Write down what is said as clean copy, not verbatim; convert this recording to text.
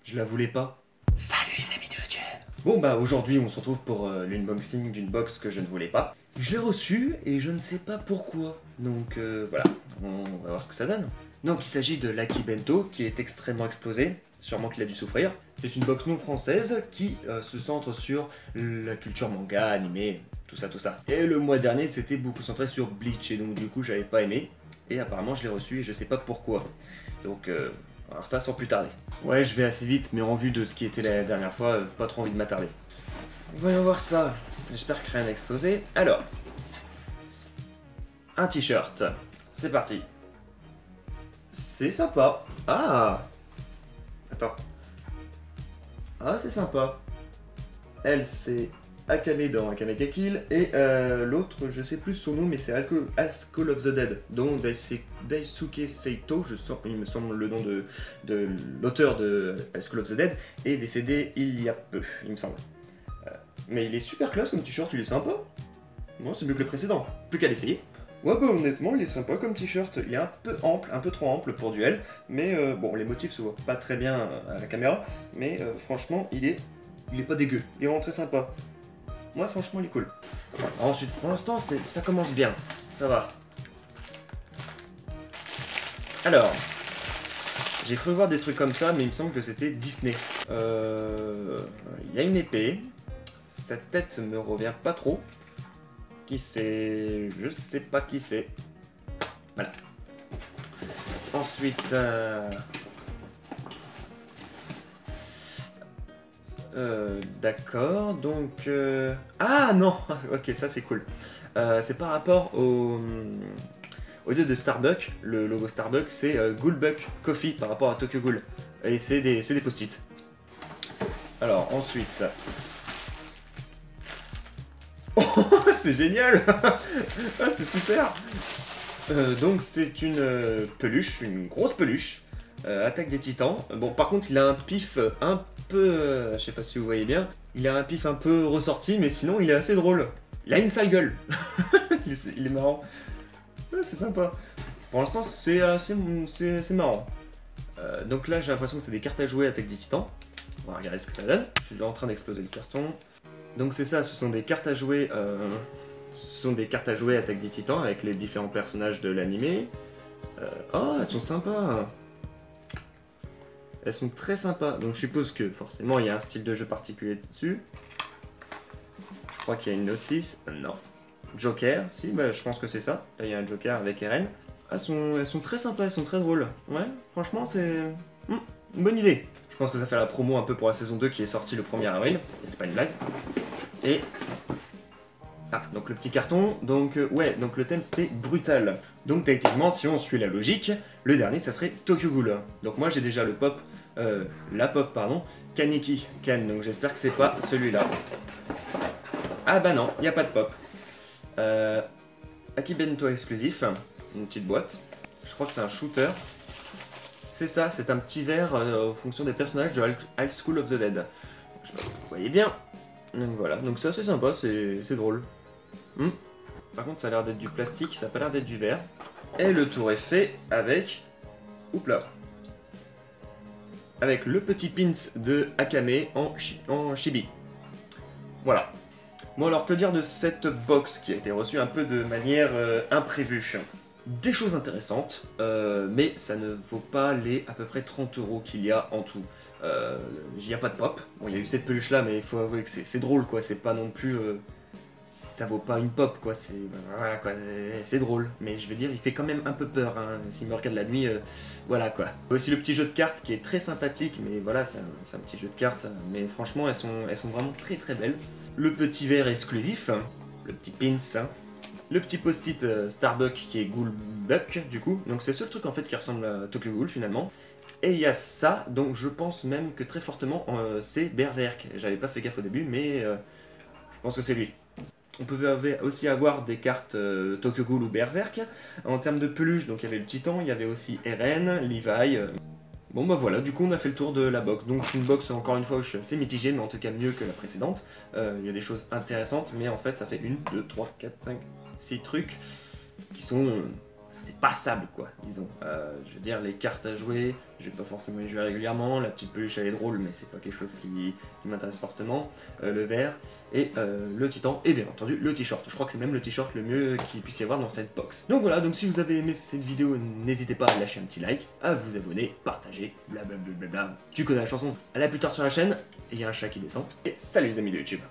Je la voulais pas. Salut les amis de Dieu. Bon bah aujourd'hui on se retrouve pour l'unboxing d'une box que je ne voulais pas. Je l'ai reçue et je ne sais pas pourquoi. Donc voilà, on va voir ce que ça donne. Donc il s'agit de Lucky Bento qui est extrêmement explosé. Sûrement qu'il a dû souffrir. C'est une box non française qui se centre sur la culture manga, animé, tout ça, tout ça. Et le mois dernier c'était beaucoup centré sur Bleach et donc du coup j'avais pas aimé. Et apparemment je l'ai reçu et je sais pas pourquoi. Donc alors ça sans plus tarder. Ouais, je vais assez vite, mais en vue de ce qui était la dernière fois, pas trop envie de m'attarder. Voyons voir ça. J'espère que rien n'a explosé. Alors, un t-shirt. C'est parti. C'est sympa. Ah. Attends. Ah, c'est sympa. Elle, c'est Akame dans Akame ga Kill, et l'autre, je sais plus son nom, mais c'est School of the Dead, dont Daisuke Saito, il me semble le nom de l'auteur de School of the Dead, est décédé il y a peu, il me semble. Mais il est super classe comme t-shirt, il est sympa. Non, c'est mieux que le précédent, plus qu'à l'essayer. Ouais bah honnêtement il est sympa comme t-shirt, il est un peu ample, un peu trop ample pour duel, mais bon les motifs se voient pas très bien à la caméra, mais franchement il est pas dégueu, il est vraiment très sympa. Ouais, franchement, il est cool. Ensuite, pour l'instant, ça commence bien. Ça va. Alors, j'ai cru voir des trucs comme ça, mais il me semble que c'était Disney. Il y a une épée. Sa tête me revient pas trop. Qui c'est? Je sais pas qui c'est. Voilà. Ensuite... d'accord, donc... Ah non. Ok, ça c'est cool. C'est par rapport au lieu de Starbucks, le logo Starbucks, c'est Ghoulbuck Coffee par rapport à Tokyo Ghoul. Et c'est des post-it. Alors, ensuite... Oh, c'est génial. Ah, c'est super. Donc c'est une peluche, une grosse peluche. Attaque des Titans. Bon, par contre, il a un pif un peu... je sais pas si vous voyez bien. Il a un pif un peu ressorti, mais sinon, il est assez drôle. Il a une sale gueule. il est marrant. Ouais, c'est sympa. Pour l'instant, c'est marrant. Donc là, j'ai l'impression que c'est des cartes à jouer Attaque des Titans. On va regarder ce que ça donne. Je suis déjà en train d'exploser le carton. Donc c'est ça, ce sont des cartes à jouer... Attaque des Titans avec les différents personnages de l'animé. Oh, elles sont sympas. Elles sont très sympas. Donc je suppose que forcément il y a un style de jeu particulier dessus. Je crois qu'il y a une notice. Non. Joker, si, bah, je pense que c'est ça. Là il y a un Joker avec Eren. Elles sont très sympas, elles sont très drôles. Ouais, franchement c'est une bonne idée. Je pense que ça fait la promo un peu pour la saison 2 qui est sortie le 1er avril. Et c'est pas une blague. Et... ah, donc le petit carton, donc ouais, donc le thème c'était brutal. Donc techniquement, si on suit la logique, le dernier ça serait Tokyo Ghoul. Donc moi j'ai déjà le pop, la pop pardon, Kaneki Ken, donc j'espère que c'est pas celui-là. Ah bah non, il n'y a pas de pop. Akibento exclusif, une petite boîte. Je crois que c'est un shooter. C'est ça, c'est un petit verre en fonction des personnages de High School of the Dead. Je sais pas si vous voyez bien. Donc voilà, donc ça c'est sympa, c'est drôle. Par contre ça a l'air d'être du plastique, ça a pas l'air d'être du verre. Et le tour est fait avec... oups là. Avec le petit pins de Akame en chibi. Voilà. Bon alors que dire de cette box qui a été reçue un peu de manière imprévue. Des choses intéressantes, mais ça ne vaut pas les à peu près 30 € qu'il y a en tout. Il n'y a pas de pop. Bon, il y a eu cette peluche là, mais il faut avouer que c'est drôle quoi, c'est pas non plus... ça vaut pas une pop quoi, voilà quoi, c'est drôle, mais je veux dire il fait quand même un peu peur, hein. S'il me regarde la nuit, voilà quoi. Aussi le petit jeu de cartes qui est très sympathique, mais voilà c'est un petit jeu de cartes, mais franchement elles sont vraiment très très belles. Le petit verre exclusif, le petit pins, hein. Le petit post-it Starbucks qui est Ghoulbuck du coup, donc c'est le seul truc en fait qui ressemble à Tokyo Ghoul finalement. Et il y a ça, donc je pense même que très fortement c'est Berserk. J'avais pas fait gaffe au début, mais je pense que c'est lui. On pouvait aussi avoir des cartes Tokyo Ghoul ou Berserk. En termes de peluche, donc il y avait le Titan, il y avait aussi Eren, Levi. Bon bah voilà, du coup on a fait le tour de la box. Donc une box encore une fois où je suis assez mitigé, mais en tout cas mieux que la précédente. Il y a des choses intéressantes, mais en fait ça fait 1, 2, 3, 4, 5, 6 trucs qui sont c'est passable quoi, disons. Je veux dire, les cartes à jouer, je vais pas forcément y jouer régulièrement, la petite peluche elle est drôle, mais c'est pas quelque chose qui m'intéresse fortement. Le vert, et le titan, et bien entendu le t-shirt. Je crois que c'est même le t-shirt le mieux qu'il puisse y avoir dans cette box. Donc voilà, donc si vous avez aimé cette vidéo, n'hésitez pas à lâcher un petit like, à vous abonner, partager, blablabla. Tu connais la chanson. À la plus tard sur la chaîne, il y a un chat qui descend. Et salut les amis de YouTube.